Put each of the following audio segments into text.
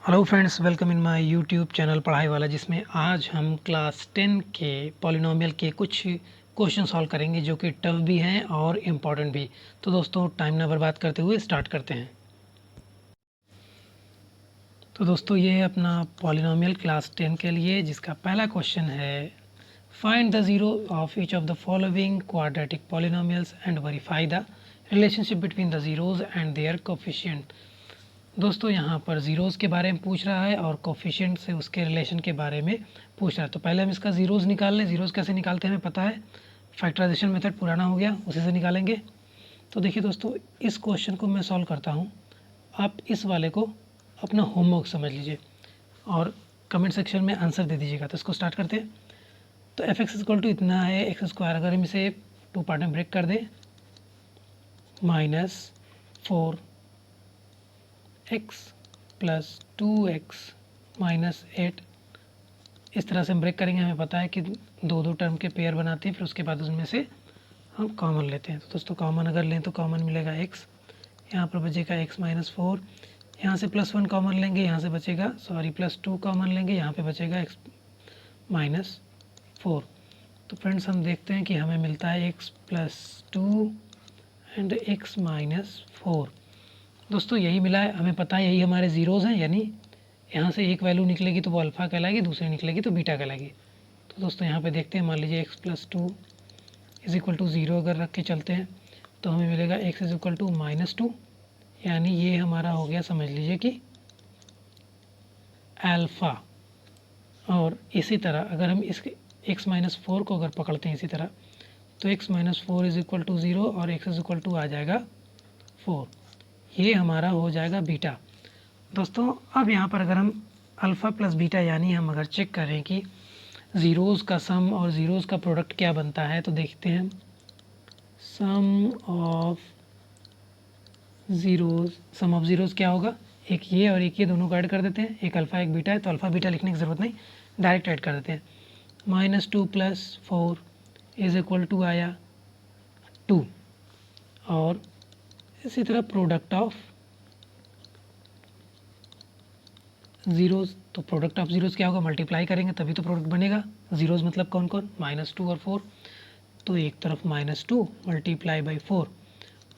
Hello friends, welcome in my YouTube channel पढ़ाई वाला, जिसमें आज हम क्लास 10 के पॉलिनोमियल के कुछ क्वेश्चन सॉल्व करेंगे जो कि टफ भी हैं और इम्पॉर्टेंट भी। तो दोस्तों, टाइम ना बर्बाद करते हुए स्टार्ट करते हैं। तो दोस्तों, ये अपना पॉलिनोमियल क्लास 10 के लिए जिसका पहला क्वेश्चन है, find the zero of each of the following quadratic polynomials and verify the relationship between the zeros and their coefficient. दोस्तों, यहाँ पर ज़ीरोज़ के बारे में पूछ रहा है और कोफिशिएंट से उसके रिलेशन के बारे में पूछ रहा है। तो पहले हम इसका ज़ीरोज़ निकाल लें। ज़ीरोज़ कैसे निकालते हैं हमें पता है, फैक्टराइजेशन मेथड पुराना हो गया, उसी से निकालेंगे। तो देखिए दोस्तों, इस क्वेश्चन को मैं सॉल्व करता हूँ, आप इस वाले को अपना होमवर्क समझ लीजिए और कमेंट सेक्शन में आंसर दे दीजिएगा। तो इसको स्टार्ट करते हैं। तो एफ एक्स इक्वल टू इतना है एक्स स्क्वायर, अगर हम इसे टू पार्ट में ब्रेक कर दें, -4 x प्लस 2x माइनस 8, इस तरह से हम ब्रेक करेंगे। हमें पता है कि दो दो टर्म के पेयर बनाते हैं, फिर उसके बाद उसमें से हम कॉमन लेते हैं। तो दोस्तों, कॉमन अगर लें तो कॉमन मिलेगा x, यहाँ पर बचेगा x माइनस 4, यहाँ से +1 कॉमन लेंगे, यहाँ से बचेगा +2 कॉमन लेंगे, यहाँ पे बचेगा x माइनस 4। तो फ्रेंड्स, हम देखते हैं कि हमें मिलता है x plus 2 and x minus 4। दोस्तों, यही मिला है, हमें पता है यही हमारे ज़ीरोज़ हैं, यानी यहाँ से एक वैल्यू निकलेगी तो वो अल्फ़ा कहलाएगी, दूसरी निकलेगी तो बीटा कहलाएगी। तो दोस्तों, यहाँ पे देखते हैं, मान लीजिए x plus 2 is equal to 0 अगर रख के चलते हैं तो हमें मिलेगा x इज़ इक्वल टू -2, यानी ये हमारा हो गया, समझ लीजिए कि अल्फ़ा। और इसी तरह अगर हम इसके x माइनस 4 को अगर पकड़ते हैं इसी तरह, तो x minus 4 is equal to 0 और x इज़ इक्वल टू आ जाएगा 4, ये हमारा हो जाएगा बीटा। दोस्तों, अब यहाँ पर अगर हम अल्फ़ा प्लस बीटा, यानी हम अगर चेक करें कि ज़ीरोज़ का सम और ज़ीरोज़ का प्रोडक्ट क्या बनता है, तो देखते हैं सम ऑफ ज़ीरोज़ क्या होगा, एक ये और एक ये दोनों को ऐड कर देते हैं, एक अल्फ़ा एक बीटा है, तो अल्फ़ा बीटा लिखने की ज़रूरत नहीं, डायरेक्ट ऐड कर देते हैं। -2 + 4 इज़ इक्वल टू आया 2, और इसी तरह प्रोडक्ट ऑफ ज़ीरोज़, तो प्रोडक्ट ऑफ ज़ीरोज़ क्या होगा, मल्टीप्लाई करेंगे तभी तो प्रोडक्ट बनेगा। ज़ीरोज़ मतलब कौन कौन, -2 और 4, तो एक तरफ -2 मल्टीप्लाई बाई 4,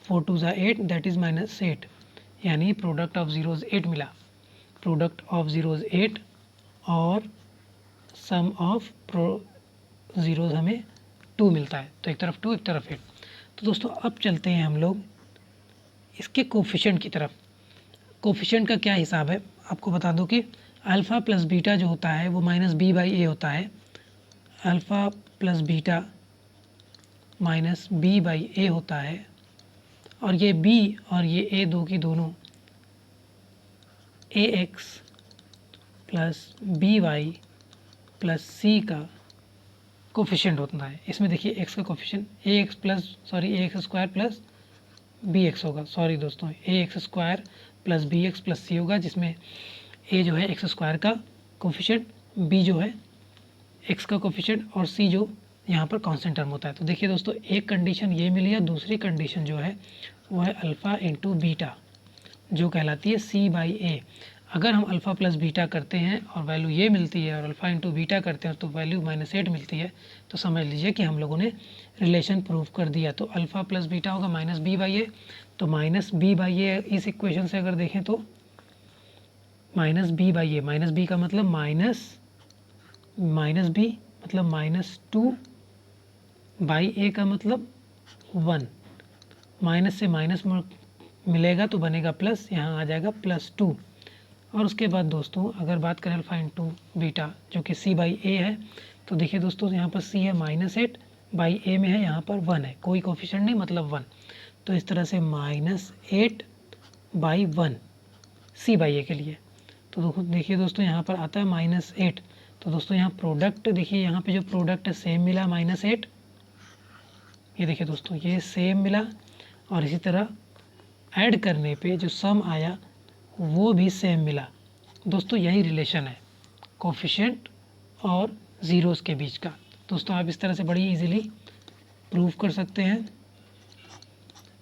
4 2 ज़ा 8, दैट इज़ -8, यानी प्रोडक्ट ऑफ ज़ीरोज़ 8 मिला। प्रोडक्ट ऑफ ज़ीरोज़ 8 और सम ऑफ ज़ीरोज़ हमें 2 मिलता है, तो एक तरफ 2 एक तरफ 8। तो दोस्तों, अब चलते हैं हम लोग इसके कोफिशिएंट की तरफ। कोफिशिएंट का क्या हिसाब है, आपको बता दूं कि अल्फ़ा प्लस बीटा जो होता है वो -b/a होता है। अल्फ़ा प्लस बीटा -b/a होता है, और ये b और ये a दो की दोनों ax plus by plus c का कोफिशिएंट होता है। इसमें देखिए x का coefficient ax square plus bx होगा, सॉरी दोस्तों, ax square plus bx plus c होगा, जिसमें a जो है x स्क्वायर का कोफिशिएंट, b जो है x का कोफिशिएंट, और c जो यहाँ पर कांस्टेंट टर्म होता है। तो देखिए दोस्तों, एक कंडीशन ये मिली है, दूसरी कंडीशन जो है वो है अल्फ़ा इंटू बीटा, जो कहलाती है c/a। अगर हम अल्फ़ा प्लस बीटा करते हैं और वैल्यू ये मिलती है, और अल्फ़ा इंटू बीटा करते हैं तो वैल्यू -8 मिलती है, तो समझ लीजिए कि हम लोगों ने रिलेशन प्रूव कर दिया। तो अल्फ़ा प्लस बीटा होगा -b/a, तो -b/a इस इक्वेशन से अगर देखें तो -b/a, -b का मतलब -b मतलब -2/a का मतलब 1, माइनस से माइनस मिलेगा तो बनेगा प्लस, यहाँ आ जाएगा +2। और उसके बाद दोस्तों, अगर बात करें अल्फ़ा इंटू बीटा जो कि c/a है, तो देखिए दोस्तों, यहाँ पर c है -8/a में है, यहाँ पर 1 है, कोई कोफिशिएंट नहीं मतलब 1, तो इस तरह से -8/1 c/a के लिए। तो देखिए दोस्तों, यहाँ पर आता है -8, तो दोस्तों यहाँ प्रोडक्ट देखिए, यहाँ पे जो प्रोडक्ट है सेम मिला -8, ये देखिए दोस्तों ये सेम मिला, और इसी तरह ऐड करने पे जो सम आया वो भी सेम मिला। दोस्तों, यही रिलेशन है कोफिशिएंट और ज़ीरोज़ के बीच का। दोस्तों, आप इस तरह से बड़ी इजीली प्रूव कर सकते हैं।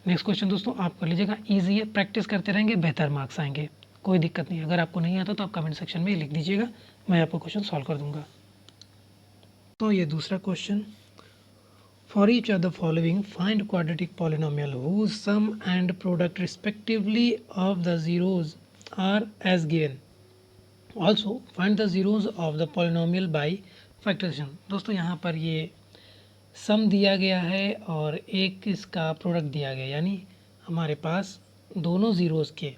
नेक्स्ट क्वेश्चन दोस्तों आप कर लीजिएगा, इजी है, प्रैक्टिस करते रहेंगे बेहतर मार्क्स आएंगे। कोई दिक्कत नहीं, अगर आपको नहीं आता तो आप कमेंट सेक्शन में लिख दीजिएगा, मैं आपको क्वेश्चन सॉल्व कर दूंगा। तो ये दूसरा question, for each of the following find quadratic polynomial whose sum and product respectively of the zeros are as given, also find the zeros of the polynomial by factorisation. दोस्तों यहाँ पर ये सम दिया गया है और एक इसका प्रोडक्ट दिया गया, यानी हमारे पास दोनों ज़ीरोज़ के,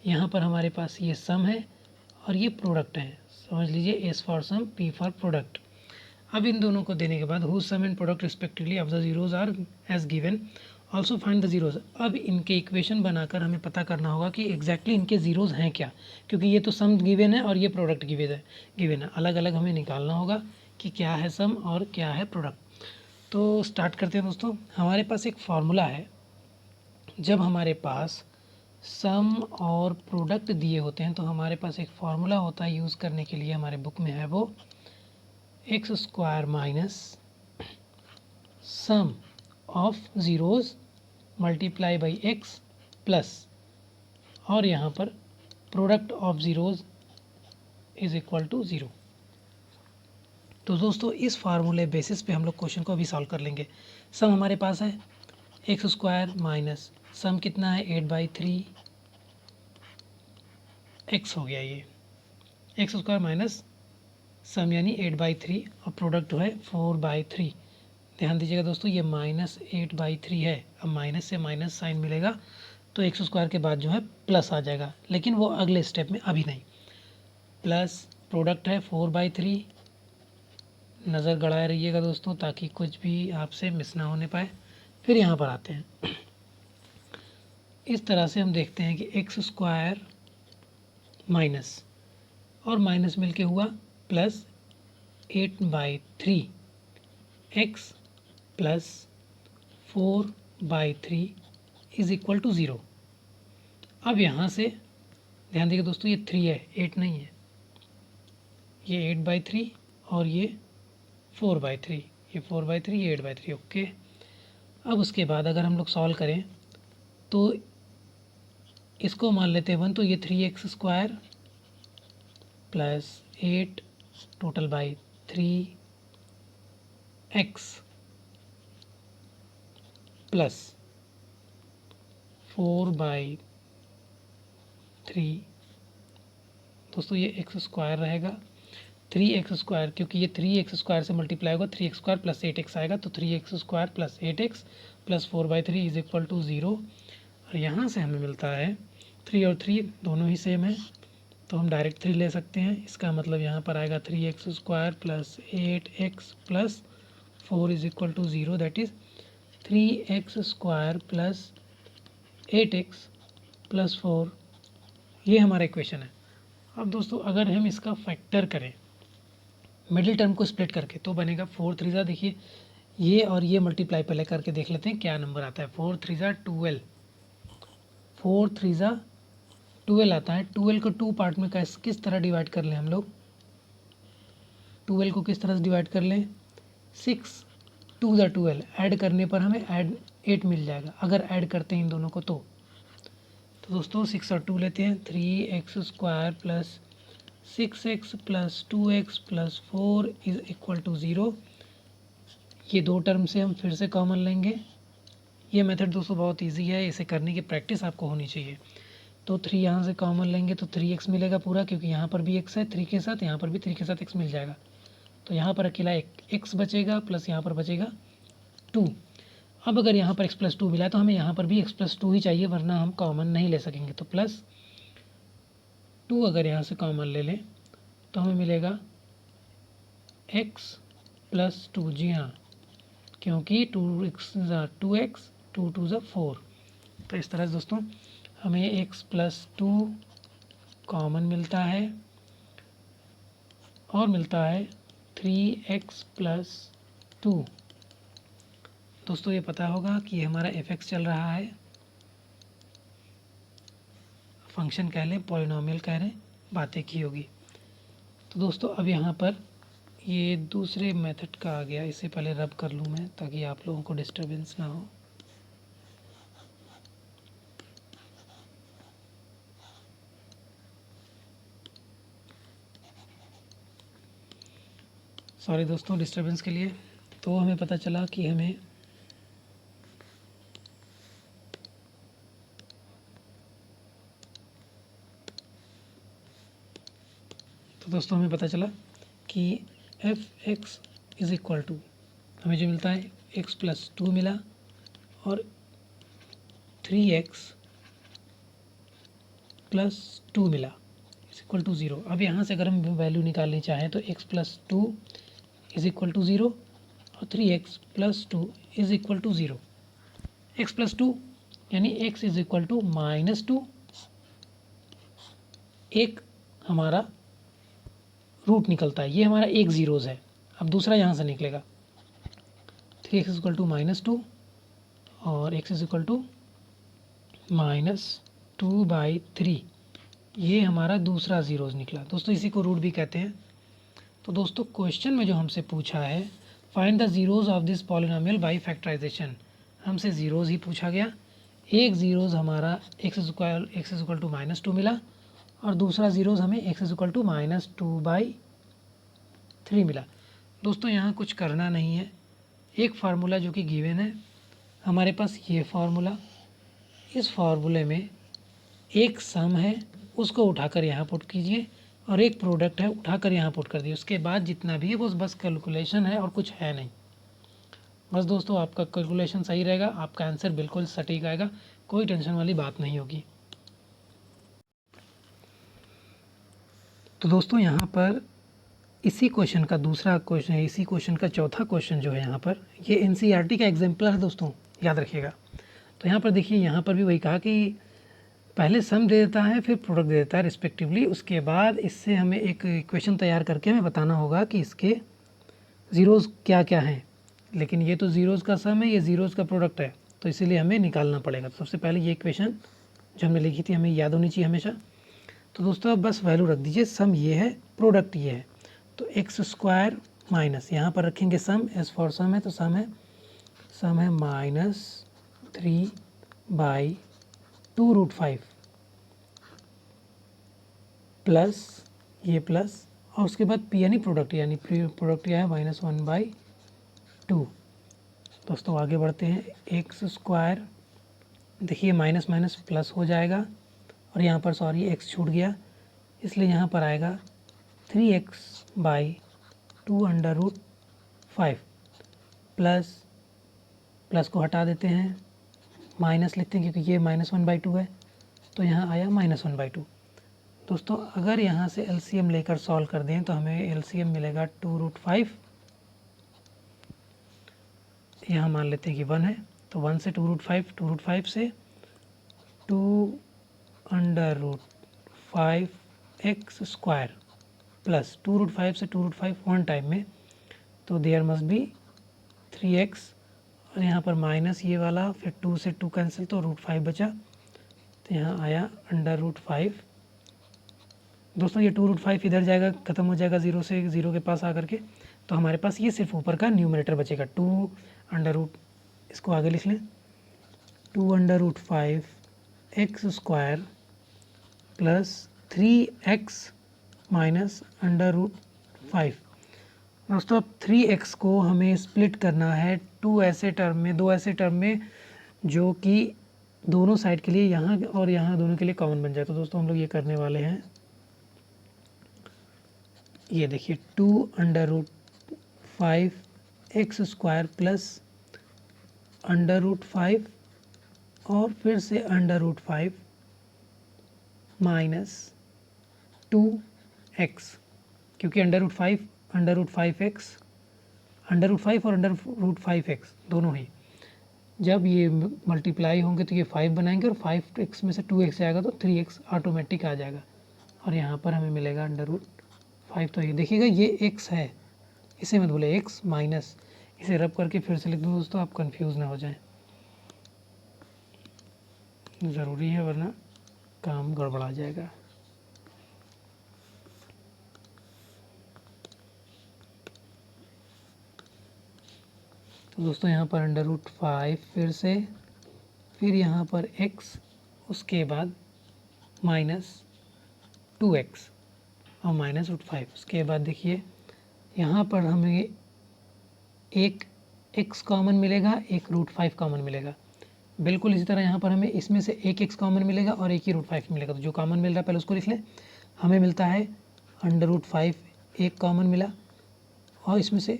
यहाँ पर हमारे पास ये सम है और ये प्रोडक्ट है, समझ लीजिए S for sum P for product. अब इन दोनों को देने के बाद whose sum and product respectively of the zeros are as given, also find the zeros. अब इनके इक्वेशन बनाकर हमें पता करना होगा कि एग्जैक्टली इनके जीरोज हैं क्या, क्योंकि ये तो सम गिवन है और ये प्रोडक्ट गिवन है, अलग अलग हमें निकालना होगा कि क्या है सम और क्या है प्रोडक्ट। तो स्टार्ट करते हैं दोस्तों। हमारे पास एक फार्मूला है, जब हमारे पास सम और प्रोडक्ट दिए होते हैं तो हमारे पास एक फार्मूला होता है यूज़ करने के लिए, हमारे बुक में है वो x square minus sum of zeros multiply by x plus, और यहाँ पर product of zeros is equal to zero. तो दोस्तों इस फार्मूले बेसिस पे हम लोग क्वेश्चन को अभी सॉल्व कर लेंगे। सम हमारे पास है एक्स स्क्वायर माइनस सम कितना है 8/3 एक्स हो गया, ये एक्स स्क्वायर माइनस सम यानी 8/3 और प्रोडक्ट है 4/3। ध्यान दीजिएगा दोस्तों, ये -8/3 है, अब माइनस से माइनस साइन मिलेगा तो एक्स स्क्वायर के बाद जो है प्लस आ जाएगा, लेकिन वो अगले स्टेप में, अभी नहीं। प्लस प्रोडक्ट है 4/3, नज़र गड़ाए रहिएगा दोस्तों ताकि कुछ भी आपसे मिस ना होने पाए। फिर यहाँ पर आते हैं, इस तरह से हम देखते हैं कि एक्स स्क्वायर माइनस और माइनस मिलके हुआ plus 8/3 x plus 4/3 is equal to zero. अब यहाँ से ध्यान दीजिए दोस्तों, ये 3 है, 8 नहीं है, ये 8/3 और ये 4/3, ये 4/3 ये 8/3, ओके। अब उसके बाद अगर हम लोग सॉल्व करें तो इसको मान लेते हैं 1, तो ये 3x square plus 8 total by 3x plus 4/3, दोस्तों ये एक्स स्क्वायर रहेगा 3x स्क्वायर, क्योंकि ये 3x स्क्वायर से मल्टीप्लाई होगा, 3x स्क्वायर प्लस 8x आएगा, तो 3x square plus 8x plus 4/3 is equal to 0। और यहाँ से हमें मिलता है 3 और 3 दोनों ही सेम है, तो हम डायरेक्ट 3 ले सकते हैं। इसका मतलब यहाँ पर आएगा 3x square plus 8x plus 4 is equal to 0, that is 3x square plus 8x plus 4, ये हमारा इक्वेशन है। अब दोस्तों अगर हम इसका फैक्टर करें मिडिल टर्म को स्प्लिट करके तो बनेगा 4 3 देखिए ये और ये मल्टीप्लाई पहले करके देख लेते हैं क्या नंबर आता है। 4 3 12, 4 3 12 आता है। 12 को 2 पार्ट में किस तरह डिवाइड कर लें हम लोग, 12 को किस तरह से डिवाइड कर लें, 6 2 12 ऐड करने पर हमें ऐड 8 मिल जाएगा, अगर ऐड करते हैं इन दोनों को तो दोस्तों 6 और 2 लेते हैं, 3x square plus 6x plus 2x plus 4 is equal to 0। ये दो टर्म से हम फिर से कॉमन लेंगे। ये मेथड दोस्तों बहुत इजी है, इसे करने की प्रैक्टिस आपको होनी चाहिए। तो 3 यहाँ से कॉमन लेंगे तो 3x मिलेगा पूरा, क्योंकि यहाँ पर भी x है 3 के साथ, यहाँ पर भी 3 के साथ x मिल जाएगा, तो यहाँ पर अकेला एक x बचेगा प्लस यहाँ पर बचेगा 2। अब अगर यहाँ पर x प्लस 2 मिला है तो हमें यहाँ पर भी x प्लस 2 ही चाहिए, वरना हम कॉमन नहीं ले सकेंगे। तो प्लस 2 अगर यहाँ से कॉमन ले लें तो हमें मिलेगा x प्लस 2, जी हाँ, क्योंकि 2x 2x 2 2 4। तो इस तरह से दोस्तों हमें x प्लस 2 कॉमन मिलता है और मिलता है 3x प्लस 2। दोस्तों ये पता होगा कि हमारा f(x) चल रहा है, फंक्शन कह लें, पॉलिनोमियल कह लें, बातें की होगी। तो दोस्तों अब यहाँ पर ये दूसरे मेथड का आ गया, इससे पहले रब कर लूँ मैं ताकि आप लोगों को डिस्टरबेंस ना हो। सॉरी दोस्तों डिस्टर्बेंस के लिए। तो हमें पता चला कि हमें कि f x is equal to हमें जो मिलता है एक्स प्लस 2 मिला और 3x प्लस 2 मिला इज इक्वल टू 0। अब यहाँ से अगर हम वैल्यू निकालनी चाहें तो x plus 2 is equal to 0 और 3x plus 2 is equal to 0। x plus 2 यानी x इज इक्वल टू -2, एक हमारा रूट निकलता है, ये हमारा एक ज़ीरोज़ है। अब दूसरा यहाँ से निकलेगा 3x इज इक्वल टू -2 और x इज इक्वल टू -2/3, ये हमारा दूसरा ज़ीरोज़ निकला। दोस्तों इसी को रूट भी कहते हैं। तो दोस्तों क्वेश्चन में जो हमसे पूछा है find the zeros of this polynomial by factorisation, हमसे ज़ीरोज़ ही पूछा गया। एक ज़ीरोज़ हमारा x इज इक्वल टू -2 मिला और दूसरा ज़ीरोज़ हमें x इज इक्वल टू -2/3 मिला। दोस्तों यहाँ कुछ करना नहीं है, एक फार्मूला जो कि गिवन है हमारे पास, ये फार्मूला, इस फार्मूले में एक सम है उसको उठाकर यहाँ पुट कीजिए और एक प्रोडक्ट है उठाकर यहाँ पुट कर दिए, उसके बाद जितना भी है वो बस कैलकुलेशन है और कुछ है नहीं। बस दोस्तों आपका कैलकुलेशन सही रहेगा, आपका आंसर बिल्कुल सटीक आएगा, कोई टेंशन वाली बात नहीं होगी। तो दोस्तों यहाँ पर इसी क्वेश्चन का दूसरा क्वेश्चन है, इसी क्वेश्चन का चौथा क्वेश्चन जो है यहाँ पर, ये एनसीईआरटी का एग्जाम्पल है दोस्तों, याद रखिएगा। तो यहाँ पर देखिए, यहाँ पर भी वही कहा कि पहले सम दे देता है फिर प्रोडक्ट दे देता है रिस्पेक्टिवली, उसके बाद इससे हमें एक इक्वेशन तैयार करके हमें बताना होगा कि इसके ज़ीरोज़ क्या क्या हैं। लेकिन ये तो ज़ीरोज़ का सम है, ये ज़ीरोज़ का प्रोडक्ट है, तो इसीलिए हमें निकालना पड़ेगा। तो सबसे पहले ये इक्वेशन जो हमने लिखी थी हमें याद होनी चाहिए हमेशा। तो दोस्तों अब बस वैल्यू रख दीजिए, सम ये है, प्रोडक्ट ये है। तो एक्स स्क्वायर माइनस, यहाँ पर रखेंगे सम, एस फॉर सम है तो सम है -3/2√5 प्लस ये प्लस और उसके बाद पी यानी प्रोडक्ट क्या है -1/2। दोस्तों आगे बढ़ते हैं, एक्स स्क्वायर, देखिए माइनस माइनस प्लस हो जाएगा और यहाँ पर सॉरी एक्स छूट गया, इसलिए यहाँ पर आएगा 3x/2√5 प्लस को हटा देते हैं, माइनस लिखते हैं क्योंकि ये -1/2 है, तो यहाँ आया -1/2। दोस्तों अगर यहाँ से एलसीएम लेकर सॉल्व कर दें तो हमें एलसीएम मिलेगा 2√5, यहाँ मान लेते हैं कि 1 है, तो 1 से 2√5 से 2√5x स्क्वायर प्लस 2√5 से 2√5 वन टाइम में, तो देयर मस्ट बी 3x और यहाँ पर माइनस ये वाला, फिर 2 से 2 कैंसिल तो √5 बचा, तो यहाँ आया √5। दोस्तों ये 2√5 इधर जाएगा, ख़त्म हो जाएगा 0 से 0 के पास आकर के, तो हमारे पास ये सिर्फ ऊपर का न्यूमरेटर बचेगा 2 अंडर, इसको आगे लिख लें 2√5x square plus 3x minus √5। दोस्तों अब 3x को हमें स्प्लिट करना है दो ऐसे टर्म में जो कि दोनों साइड के लिए यहाँ और यहाँ दोनों के लिए कॉमन बन जाए। तो दोस्तों हम लोग ये करने वाले हैं, ये देखिए 2√5x स्क्वायर प्लस √5 और फिर से √5 माइनस 2x, क्योंकि √5 √5x √5 और √5x दोनों ही जब ये मल्टीप्लाई होंगे तो ये 5 बनाएंगे और 5x में से 2x जाएगा तो 3x ऑटोमेटिक आ जाएगा और यहाँ पर हमें मिलेगा √5। तो ये देखिएगा ये x है, इसे मत बोले x माइनस, इसे रब करके फिर से लिख दूँ दोस्तों, आप कंफ्यूज ना हो जाएं, ज़रूरी है वरना काम गड़बड़ा जाएगा। तो दोस्तों यहाँ पर √5 फिर यहाँ पर x, उसके बाद माइनस 2x और माइनस √5, उसके बाद देखिए यहाँ पर हमें एक x कॉमन मिलेगा, एक √5 कॉमन मिलेगा। बिल्कुल इसी तरह यहाँ पर हमें इसमें से एक x कॉमन मिलेगा और एक ही √5 मिलेगा। तो जो कॉमन मिल रहा है पहले उसको लिख लें। हमें मिलता है √5 एक कॉमन मिला, और इसमें से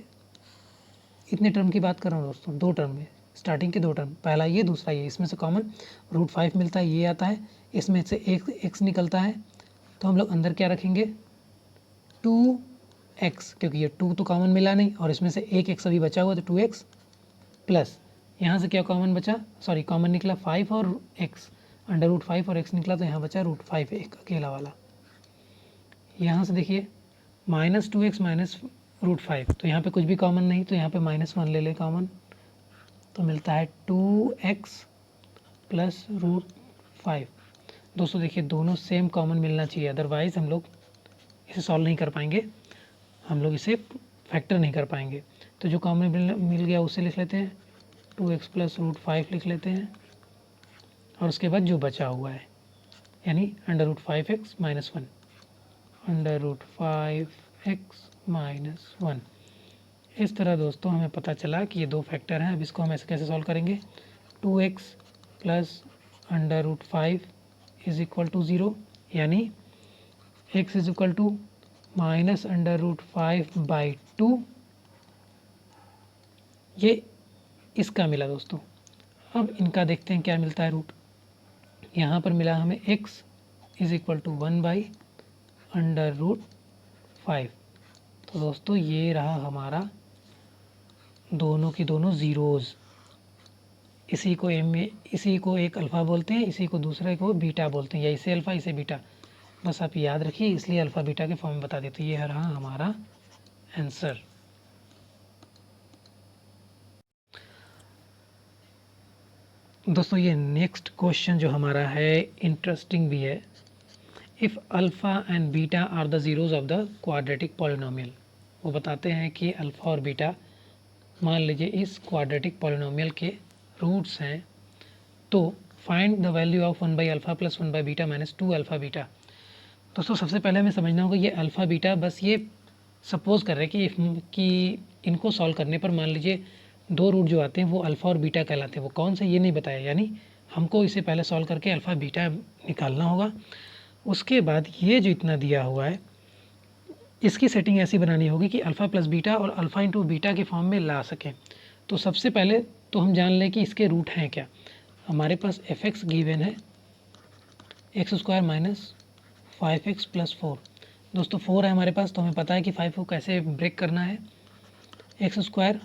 इतने टर्म की बात कर रहा हूँ दोस्तों, 2 टर्म में, स्टार्टिंग के 2 टर्म, पहला ये दूसरा ये, इसमें से कॉमन √5 मिलता है, ये आता है, इसमें से एक x निकलता है। तो हम लोग अंदर क्या रखेंगे, 2x, क्योंकि ये 2 तो कॉमन मिला नहीं, और इसमें से एक x अभी बचा हुआ, तो 2x प्लस यहाँ से क्या कॉमन बचा, सॉरी कॉमन निकला 5 और x, √5 और x निकला, तो यहाँ बचा √5 एक अकेला वाला। यहाँ से देखिए -2x माइनस √5, तो यहाँ पे कुछ भी कॉमन नहीं, तो यहाँ पे -1 ले लें कॉमन, तो मिलता है 2x प्लस √5। दोस्तों देखिए दोनों सेम कॉमन मिलना चाहिए, अदरवाइज़ हम लोग इसे सॉल्व नहीं कर पाएंगे, हम लोग इसे फैक्टर नहीं कर पाएंगे। तो जो कॉमन मिल गया उसे लिख लेते हैं, 2x प्लस √5 लिख लेते हैं, और उसके बाद जो बचा हुआ है यानी √5x माइनस 1, √5x माइनस 1। इस तरह दोस्तों हमें पता चला कि ये 2 फैक्टर हैं। अब इसको हम ऐसे कैसे सॉल्व करेंगे, 2x plus √5 is equal to 0, यानी x is equal to minus √5/2, ये इसका मिला दोस्तों। अब इनका देखते हैं क्या मिलता है रूट। यहाँ पर मिला हमें x इज इक्वल टू 1/√5। तो दोस्तों ये रहा हमारा दोनों की दोनों ज़ीरोज़। इसी को एक अल्फ़ा बोलते हैं, इसी को दूसरे को बीटा बोलते हैं, या इसे अल्फ़ा इसे बीटा, बस आप याद रखिए, इसलिए अल्फ़ा बीटा के फॉर्म में बता देते। ये रहा हमारा आंसर। दोस्तों ये नेक्स्ट क्वेश्चन जो हमारा है इंटरेस्टिंग भी है। If alpha and beta are the zeros of the quadratic polynomial. वो बताते हैं कि अल्फ़ा और बीटा मान लीजिए इस क्वाड्रेटिक पॉलिनोमियल के रूट्स हैं, तो find the value of 1/α plus 1/β minus 2α beta. दोस्तों सबसे पहले हमें समझना होगा ये अल्फ़ा बीटा, बस ये सपोज कर रहे हैं कि इनको सॉल्व करने पर मान लीजिए 2 रूट जो आते हैं वो अल्फ़ा और बीटा कहलाते हैं। वो कौन से ये नहीं बताया, यानी हमको इसे पहले सॉल्व करके अल्फ़ा बीटा निकालना होगा। उसके बाद ये जो इतना दिया हुआ है इसकी सेटिंग ऐसी बनानी होगी कि अल्फ़ा प्लस बीटा और अल्फ़ा इंटू बीटा के फॉर्म में ला सकें। तो सबसे पहले तो हम जान लें कि इसके रूट हैं क्या। हमारे पास f(x) गिवन है x² माइनस 5x प्लस 4। दोस्तों 4 है हमारे पास, तो हमें पता है कि 5 को कैसे ब्रेक करना है, x²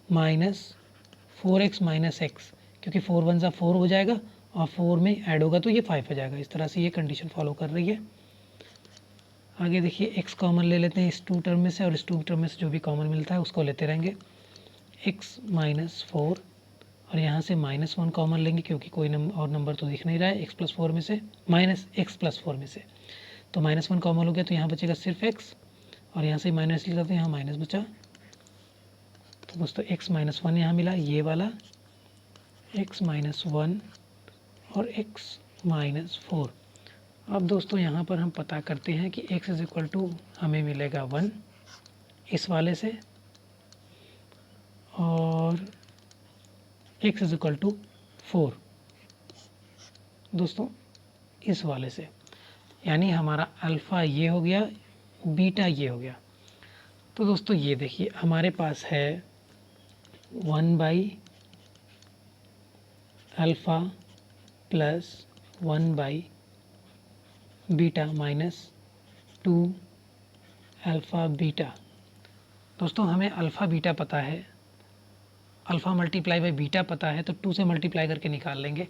minus 4x minus x, क्योंकि 4 1 4 हो जाएगा और 4 में ऐड होगा तो ये 5 हो जाएगा। इस तरह से ये कंडीशन फॉलो कर रही है। आगे देखिए x कॉमन ले लेते हैं इस 2 टर्म में से, और इस 2 टर्म में से जो भी कॉमन मिलता है उसको लेते रहेंगे। x माइनस 4, और यहाँ से -1 कॉमन लेंगे क्योंकि कोई और नंबर तो दिख नहीं रहा है x प्लस 4 में से, माइनस x प्लस 4 में से, तो -1 कॉमन हो गया, तो यहाँ बचेगा सिर्फ x, और यहाँ से माइनस लिख देते हैं, यहाँ माइनस बचा। तो दोस्तों x माइनस 1 यहाँ मिला, ये वाला x माइनस 1 और x माइनस 4। अब दोस्तों यहाँ पर हम पता करते हैं कि x इज इक्वल टू हमें मिलेगा 1 इस वाले से, और x इज इक्वल टू 4 दोस्तों इस वाले से, यानी हमारा अल्फ़ा ये हो गया, बीटा ये हो गया। तो दोस्तों ये देखिए हमारे पास है 1/अल्फ़ा प्लस 1/बीटा माइनस 2α बीटा। दोस्तों हमें अल्फ़ा बीटा पता है, अल्फ़ा मल्टीप्लाई बाई बीटा पता है, तो 2 से मल्टीप्लाई करके निकाल लेंगे,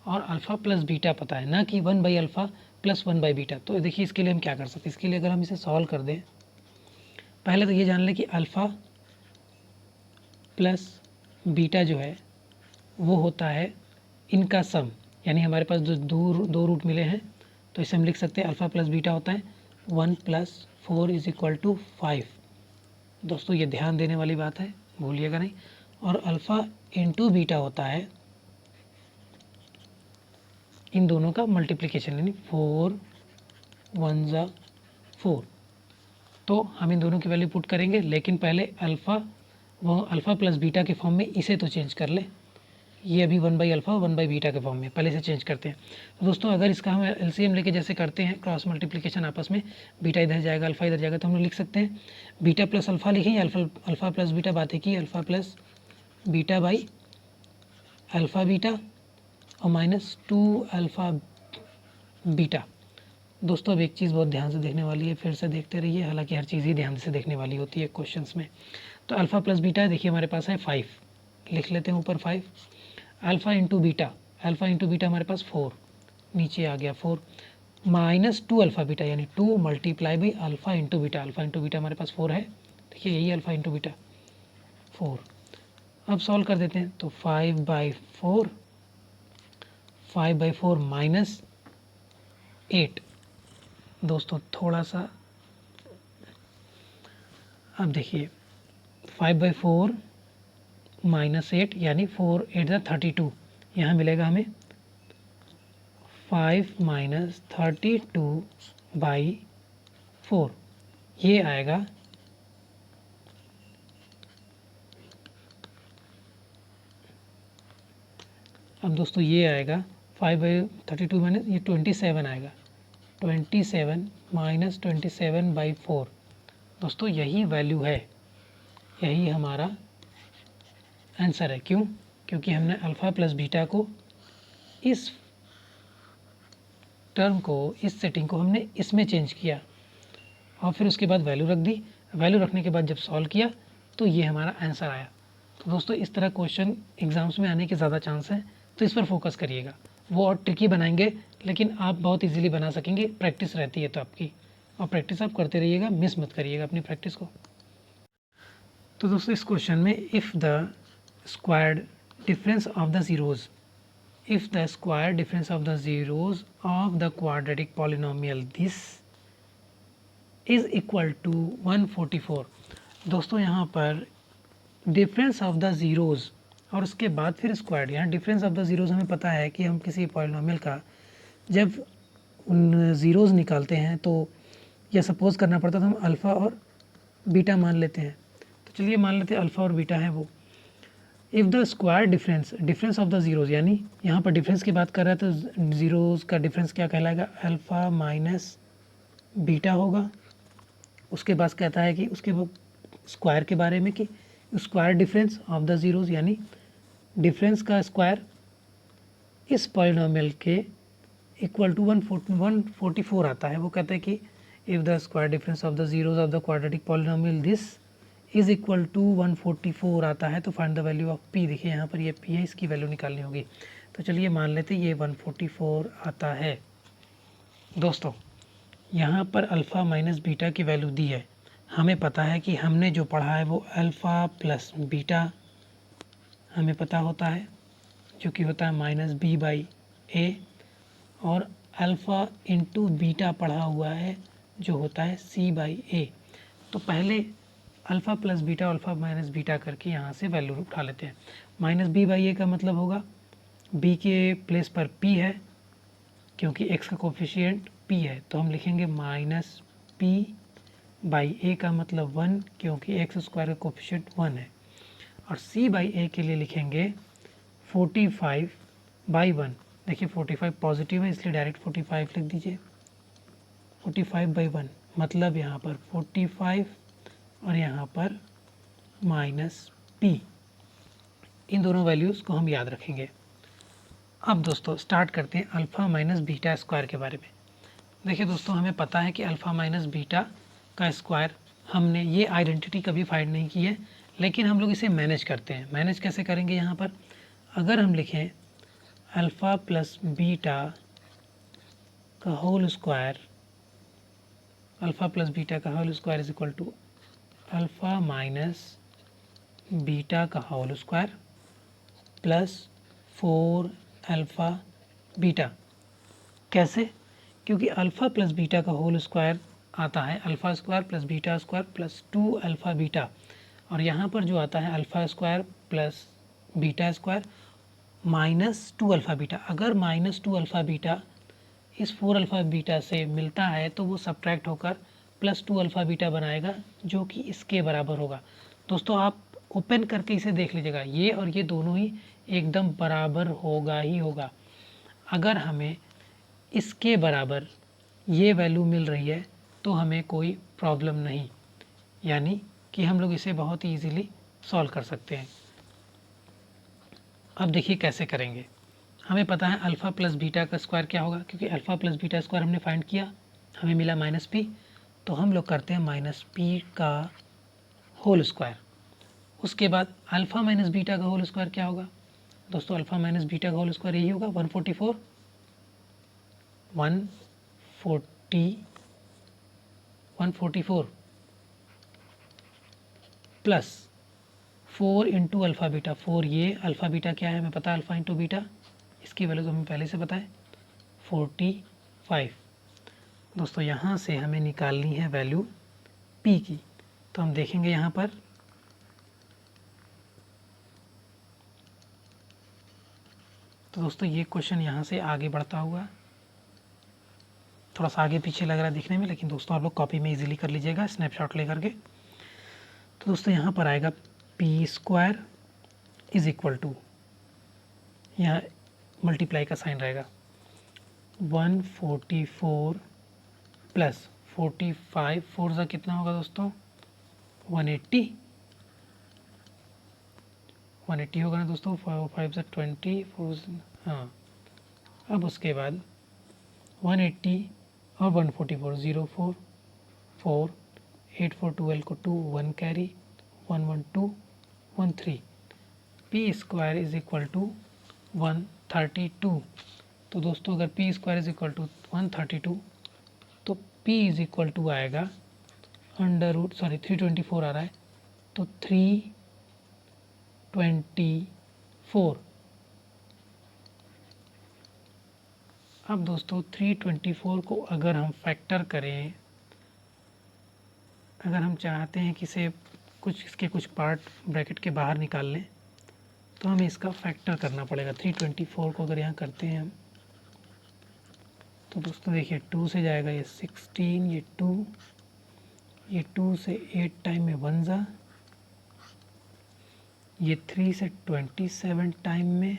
और अल्फ़ा प्लस बीटा पता है, ना कि 1/अल्फ़ा प्लस 1/बीटा। तो देखिए इसके लिए हम क्या कर सकते हैं, इसके लिए अगर हम इसे सॉल्व कर दें, पहले तो ये जान लें कि अल्फ़ा प्लस बीटा जो है वो होता है इनका सम, यानी हमारे पास जो दो रूट मिले हैं, तो इसे हम लिख सकते हैं अल्फ़ा प्लस बीटा होता है 1 + 4 इज इक्वल टू 5। दोस्तों ये ध्यान देने वाली बात है, भूलिएगा नहीं। और अल्फ़ा इंटू बीटा होता है इन दोनों का मल्टीप्लिकेशन, यानी 4 1 ज़ा 4। तो हम इन दोनों की वैल्यू पुट करेंगे, लेकिन पहले अल्फ़ा प्लस बीटा के फॉर्म में इसे तो चेंज कर ले। ये अभी 1/अल्फ़ा 1/बीटा के फॉर्म में, पहले से चेंज करते हैं। तो दोस्तों अगर इसका हम एलसीएम लेके जैसे करते हैं क्रॉस मल्टीप्लिकेशन आपस में, बीटा इधर जाएगा अल्फ़ा इधर जाएगा, तो हम लोग लिख सकते हैं बीटा प्लस अल्फ़ा लिखें या अल्फ़ा प्लस बीटा, बात है कि alpha plus beta by alpha beta और माइनस 2 अल्फ़ा बीटा। दोस्तों अब एक चीज़ बहुत ध्यान से देखने वाली है, फिर से देखते रहिए, हालांकि हर चीज़ ही ध्यान से देखने वाली होती है क्वेश्चंस में। तो अल्फ़ा प्लस बीटा देखिए हमारे पास है 5, लिख लेते हैं ऊपर 5, अल्फ़ा इंटू बीटा हमारे पास 4, नीचे आ गया 4, माइनस 2 अल्फ़ा बीटा यानी 2 multiply by alpha into beta हमारे पास 4 है, देखिए यही अल्फ़ा इंटू बीटा 4। अब सॉल्व कर देते हैं, तो 5/4 माइनस 8। दोस्तों थोड़ा सा अब देखिए 5/4 माइनस 8 यानी 4 8 32, यहाँ मिलेगा हमें 5 माइनस 32/4, ये आएगा अब दोस्तों ये आएगा 5/32 माइनस ये 27 आएगा, 27 माइनस 27/4। दोस्तों यही वैल्यू है, यही हमारा आंसर है। क्यों? क्योंकि हमने अल्फ़ा प्लस बीटा को इस टर्म को, इस सेटिंग को हमने इसमें चेंज किया और फिर उसके बाद वैल्यू रख दी। वैल्यू रखने के बाद जब सॉल्व किया तो ये हमारा आंसर आया। तो दोस्तों इस तरह क्वेश्चन एग्ज़ाम्स में आने के ज़्यादा चांस हैं, तो इस पर फोकस करिएगा। वो और ट्रिकी बनाएंगे लेकिन आप बहुत इजीली बना सकेंगे, प्रैक्टिस रहती है तो आपकी, और प्रैक्टिस आप करते रहिएगा, मिस मत करिएगा अपनी प्रैक्टिस को। तो दोस्तों इस क्वेश्चन में if the squared difference of the zeros of the quadratic polynomial this is equal to 144। दोस्तों यहाँ पर डिफरेंस ऑफ द ज़ीरोज़ और उसके बाद फिर स्क्वायर्ड। यहाँ डिफरेंस ऑफ द ज़ीरोज़ हमें पता है कि हम किसी पॉलिनोमियल का जब उन ज़ीरोज़ निकालते हैं तो यह सपोज़ करना पड़ता है, तो हम अल्फ़ा और बीटा मान लेते हैं। तो चलिए मान लेते हैं अल्फ़ा और बीटा है वो। If the square difference of the zeros, यानी यहाँ पर डिफरेंस की बात कर रहा है तो ज़ीरोज़ का डिफरेंस क्या कहलाएगा, अल्फ़ा माइनस बीटा होगा। उसके बाद कहता है कि उसके स्क्वायर के बारे में कि square difference of the zeros यानी डिफरेंस का स्क्वायर इस पॉलिनोमियल के इक्वल टू 144 आता है। वो कहता है कि if the square difference of the zeros of the quadratic polynomial this is equal to 144 आता है। तो find the value of P, देखिए यहाँ पर ये पी है, इसकी वैल्यू निकालनी होगी। तो चलिए मान लेते हैं ये 144 आता है। दोस्तों यहाँ पर अल्फ़ा माइनस बीटा की वैल्यू दी है, हमें पता है कि हमने जो पढ़ा है वो अल्फ़ा प्लस बीटा हमें पता होता है, जो कि होता है माइनस बी बाई ए, और अल्फ़ा इंटू बीटा पढ़ा हुआ है जो होता है सी बाई ए। तो पहले alpha plus beta alpha minus beta करके यहाँ से वैल्यू उठा लेते हैं। माइनस बी बाई ए का मतलब होगा बी के प्लेस पर पी है, क्योंकि एक्स का कोफिशिएंट पी है, तो हम लिखेंगे माइनस पी बाई ए का मतलब 1, क्योंकि एक्स स्क्वायर का कोफिशिएंट 1 है। और सी बाई ए के लिए लिखेंगे 45/1। देखिए 45 पॉजिटिव है इसलिए डायरेक्ट 45 लिख दीजिए, 45/1 मतलब यहाँ पर 45 और यहाँ पर माइनस पी। इन दोनों वैल्यूज़ को हम याद रखेंगे। अब दोस्तों स्टार्ट करते हैं अल्फ़ा माइनस बीटा स्क्वायर के बारे में। देखिए दोस्तों हमें पता है कि अल्फ़ा माइनस बीटा का स्क्वायर, हमने ये आइडेंटिटी कभी फाइंड नहीं की है, लेकिन हम लोग इसे मैनेज करते हैं। मैनेज कैसे करेंगे, यहाँ पर अगर हम लिखें अल्फ़ा प्लस बीटा का whole square, alpha plus beta का whole square is equal to alpha minus beta का whole square plus 4 alpha beta. कैसे? क्योंकि अल्फ़ा प्लस बीटा का होल स्क्वायर आता है alpha square plus beta square plus 2 alpha beta, और यहाँ पर जो आता है alpha square plus beta square minus 2 alpha beta. अगर माइनस 2 अल्फ़ा बीटा इस 4 अल्फ़ा बीटा से मिलता है तो वो सब्ट्रैक्ट होकर प्लस 2 अल्फ़ा बीटा बनाएगा जो कि इसके बराबर होगा। दोस्तों आप ओपन करके इसे देख लीजिएगा, ये और ये दोनों ही एकदम बराबर होगा ही होगा। अगर हमें इसके बराबर ये वैल्यू मिल रही है तो हमें कोई प्रॉब्लम नहीं, यानी कि हम लोग इसे बहुत ही ईजीली सॉल्व कर सकते हैं। अब देखिए कैसे करेंगे। हमें पता है अल्फ़ा प्लस बीटा का स्क्वायर क्या होगा, क्योंकि अल्फ़ा प्लस बीटा स्क्वायर हमने फाइंड किया, हमें मिला माइनस पी। तो हम लोग करते हैं माइनस पी का होल स्क्वायर। उसके बाद अल्फ़ा माइनस बीटा का होल स्क्वायर क्या होगा दोस्तों, अल्फ़ा माइनस बीटा का होल स्क्वायर यही होगा 144 प्लस 4 इंटू अल्फ़ा बीटा। 4 ये अल्फ़ा बीटा क्या है हमें पता है, अल्फ़ा इंटू बीटा, इसकी वैल्यू तो हमें पहले से पता है 45। दोस्तों यहाँ से हमें निकालनी है वैल्यू p की। तो हम देखेंगे यहाँ पर तो दोस्तों ये क्वेश्चन यहाँ से आगे बढ़ता हुआ थोड़ा सा आगे पीछे लग रहा है दिखने में, लेकिन दोस्तों आप लोग कॉपी में इजीली कर लीजिएगा स्नैपशॉट लेकर के। तो दोस्तों यहाँ पर आएगा P square is equal to, यहाँ मल्टीप्लाई का साइन रहेगा 144 प्लस 45, 4 सा कितना होगा दोस्तों 180 होगा ना दोस्तों, 5 से 20, 4 हाँ। अब उसके बाद 180 और 144 0 4 4 8 4 12 को 2 1 carry 1 1 2 1 3, P square is equal to 132। तो दोस्तों अगर P square is equal to 132 तो पी इज इक्वल टू आएगा अंडर रूट 324 आ रहा है, तो 324। अब दोस्तों 324 को अगर हम फैक्टर करें, अगर हम चाहते हैं कि इसे इसके कुछ पार्ट ब्रैकेट के बाहर निकाल लें तो हमें इसका फैक्टर करना पड़ेगा। 324 को अगर यहाँ करते हैं हम तो दोस्तों देखिए 2 से जाएगा ये 16, ये 2 से 8 टाइम में 1 जा, ये 3 से 27 टाइम में,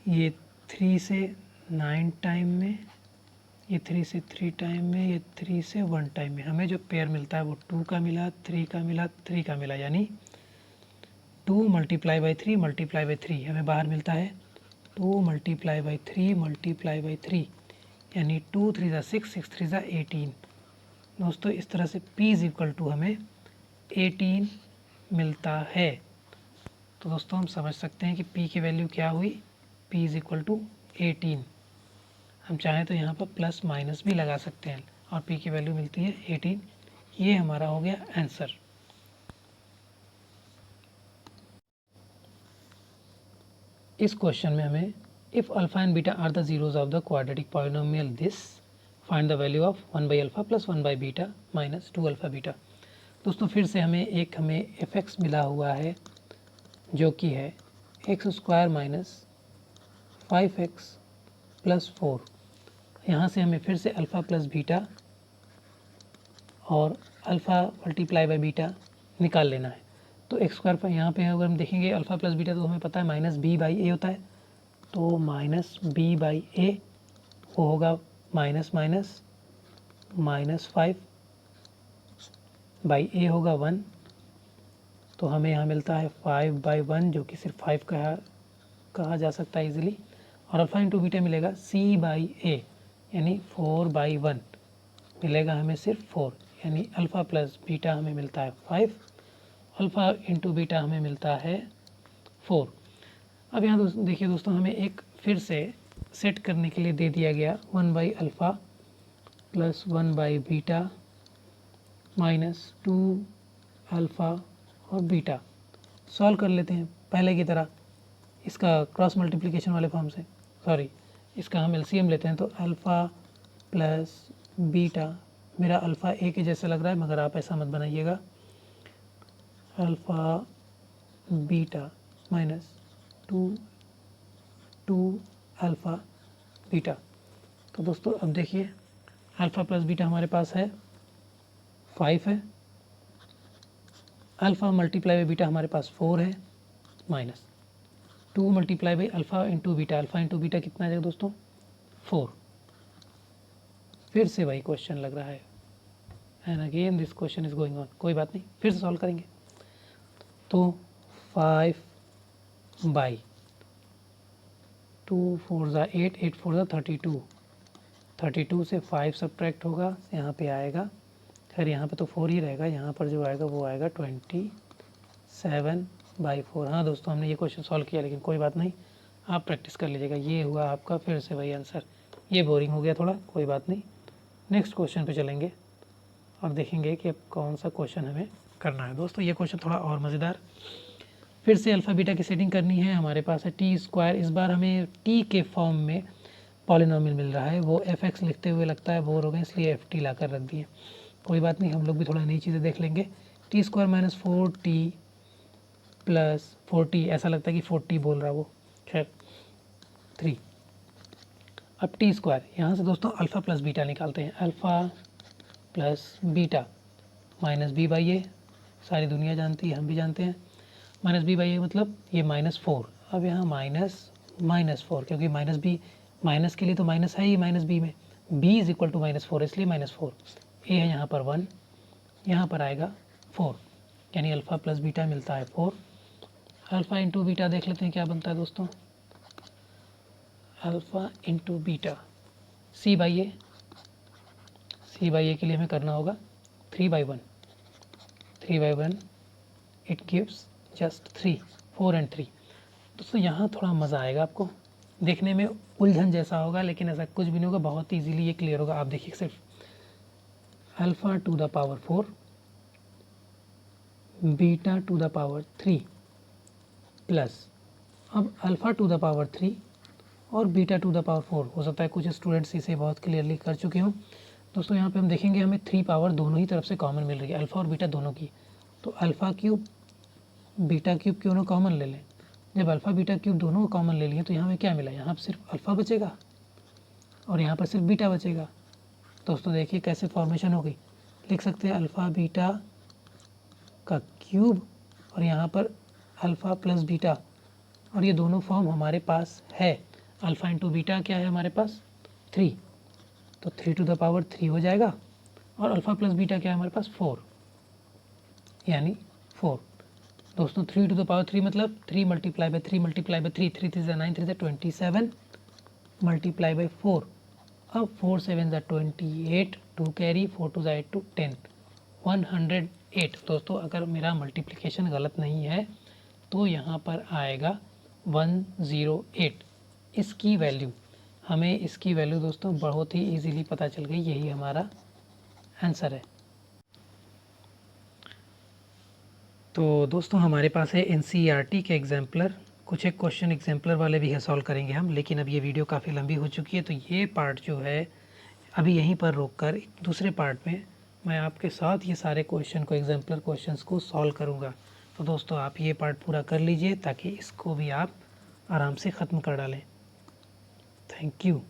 ये 3 से 9 टाइम में, ये 3 से 3 टाइम में, ये 3 से 1 टाइम में। हमें जो पेयर मिलता है वो 2 का मिला, 3 का मिला, 3 का मिला, यानी 2 मल्टीप्लाई बाई 3 मल्टीप्लाई बाई 3 हमें बाहर मिलता है 2 मल्टीप्लाई बाई 3 मल्टीप्लाई बाई 3, यानी 2 3 ज़ा 6, 6 3 ज़ा 18। दोस्तों इस तरह से p इज इक्वल टू हमें 18 मिलता है। तो दोस्तों हम समझ सकते हैं कि p की वैल्यू क्या हुई, p इज इक्वल टू 18। हम चाहें तो यहाँ पर प्लस माइनस भी लगा सकते हैं और p की वैल्यू मिलती है 18। ये हमारा हो गया आंसर। इस क्वेश्चन में हमें if alpha and beta are the zeros of the quadratic polynomial this find the value of 1 by alpha plus 1 by beta minus 2 alpha beta. दोस्तों फिर से हमें एफ एक्स मिला हुआ है जो कि है x square minus 5x plus 4। यहाँ से हमें फिर से अल्फ़ा प्लस बीटा और अल्फ़ा मल्टीप्लाई बाई बीटा निकाल लेना है। तो एक्स स्क्वायर पर यहाँ पे अगर हम देखेंगे अल्फ़ा प्लस बीटा तो हमें पता है माइनस बी बाई ए होता है, तो माइनस बी बाई ए वो होगा माइनस माइनस माइनस 5 बाई ए होगा 1, तो हमें यहाँ मिलता है 5 बाई 1 जो कि सिर्फ 5 कहा जा सकता है इजीली। और अल्फ़ा इंटू बीटा मिलेगा सी बाई ए यानी 4 बाई 1 मिलेगा हमें सिर्फ 4, यानी अल्फ़ा प्लस बीटा हमें मिलता है 5, अल्फ़ा इंटू बीटा हमें मिलता है 4। अब यहाँ देखिए दोस्तों हमें एक फिर से सेट करने के लिए दे दिया गया 1 by alpha plus 1 by beta minus 2 alpha और बीटा। सॉल्व कर लेते हैं पहले की तरह इसका क्रॉस मल्टीप्लिकेशन वाले फॉर्म से, इसका हम एलसीएम लेते हैं। तो अल्फ़ा प्लस बीटा, मेरा अल्फ़ा ए के जैसे लग रहा है मगर आप ऐसा मत बनाइएगा, alpha beta minus 2 alpha beta. तो दोस्तों अब देखिए अल्फ़ा प्लस बीटा हमारे पास है 5 है, अल्फ़ा मल्टीप्लाई बाई बीटा हमारे पास 4 है, minus 2 multiply by alpha into beta, alpha into beta कितना आ जाएगा दोस्तों 4। फिर से वही क्वेश्चन लग रहा है and again this question is going on. कोई बात नहीं, फिर से सॉल्व करेंगे। तो 5 बाई 2 4 ज़ा 8, 8 4 ज़ा 32, 32 से 5 सब्ट्रैक्ट होगा, यहाँ पे आएगा, खैर यहाँ पे तो 4 ही रहेगा, यहाँ पर जो आएगा वो आएगा 27/4। हाँ दोस्तों, हमने ये क्वेश्चन सॉल्व किया, लेकिन कोई बात नहीं, आप प्रैक्टिस कर लीजिएगा। ये हुआ आपका फिर से वही आंसर। ये बोरिंग हो गया थोड़ा, कोई बात नहीं। नेक्स्ट क्वेश्चन पे चलेंगे और देखेंगे कि अब कौन सा क्वेश्चन हमें करना है। दोस्तों ये क्वेश्चन थोड़ा और मज़ेदार, फिर से अल्फ़ा बीटा की सेटिंग करनी है। हमारे पास है टी स्क्वायर, इस बार हमें टी के फॉर्म में पॉलिनॉमियल मिल रहा है। वो एफ एक्स लिखते हुए लगता है बोर हो गए, इसलिए एफ टी ला कर रख दिए। कोई बात नहीं, हम लोग भी थोड़ा नई चीज़ें देख लेंगे। T square minus 4t plus 4t, ऐसा लगता है कि 4t बोल रहा है वो, खैर 3। अब टी स्क्वायर, यहाँ से दोस्तों अल्फ़ा प्लस बीटा निकालते हैं। Alpha plus beta minus b by a, सारी दुनिया जानती है, हम भी जानते हैं। माइनस बी बाई ए मतलब ये -4। अब यहाँ -4, क्योंकि माइनस बी, माइनस के लिए तो माइनस है ही माइनस बी में, b इज इक्वल टू -4, इसलिए -4। ए है यहाँ पर 1, यहाँ पर आएगा 4, यानी अल्फ़ा प्लस बीटा मिलता है 4। अल्फ़ा इंटू बीटा देख लेते हैं क्या बनता है दोस्तों। Alpha into beta c by a, c by a के लिए हमें करना होगा 3/1, 3/1 इट गिव्स जस्ट 3, 4 एंड 3। दोस्तों यहाँ थोड़ा मज़ा आएगा आपको, देखने में उलझन जैसा होगा, लेकिन ऐसा कुछ भी नहीं होगा, बहुत इजीली ये क्लियर होगा। आप देखिए सिर्फ alpha two the power 4 beta two the power 3 plus, अब अल्फ़ा टू द पावर 3 और बीटा टू द पावर 4। हो सकता है कुछ स्टूडेंट्स इसे बहुत क्लियरली कर चुके हों। दोस्तों यहाँ पे हम देखेंगे हमें 3 पावर दोनों ही तरफ से कॉमन मिल रही है, अल्फ़ा और बीटा दोनों की। तो अल्फ़ा क्यूब बीटा क्यूब क्यों ना कॉमन ले लें। जब अल्फ़ा बीटा क्यूब दोनों कॉमन ले लिए तो यहाँ पे क्या मिला, यहाँ पर सिर्फ अल्फ़ा बचेगा और यहाँ पर सिर्फ बीटा बचेगा। दोस्तों देखिए कैसे फॉर्मेशन होगी, लिख सकते हैं अल्फ़ा बीटा का क्यूब और यहाँ पर अल्फ़ा प्लस बीटा, और ये दोनों फॉर्म हमारे पास है। अल्फ़ा इंटू बीटा क्या है हमारे पास 3, तो 3 टू द पावर 3 हो जाएगा, और अल्फ़ा प्लस बीटा क्या है हमारे पास 4, यानी 4। दोस्तों 3 टू द पावर 3 मतलब 3 multiply by 3 multiply by 3, 3 3 9, 3 27 multiply by 4। अब 4 7 28, 2 कैरी, 4 2 8 2 10, 108। दोस्तों अगर मेरा मल्टीप्लिकेशन गलत नहीं है तो यहाँ पर आएगा 108। इसकी वैल्यू, हमें इसकी वैल्यू दोस्तों बहुत ही इजीली पता चल गई, यही हमारा आंसर है। तो दोस्तों हमारे पास है एनसीईआरटी के एग्जाम्पलर, कुछ एक क्वेश्चन एग्जाम्पलर वाले भी है, सॉल्व करेंगे हम। लेकिन अब ये वीडियो काफ़ी लंबी हो चुकी है, तो ये पार्ट जो है अभी यहीं पर रोककर दूसरे पार्ट में मैं आपके साथ ये सारे क्वेश्चन को, एग्जाम्पलर क्वेश्चंस को सॉल्व करूँगा। तो दोस्तों आप ये पार्ट पूरा कर लीजिए ताकि इसको भी आप आराम से ख़त्म कर डालें। Thank you.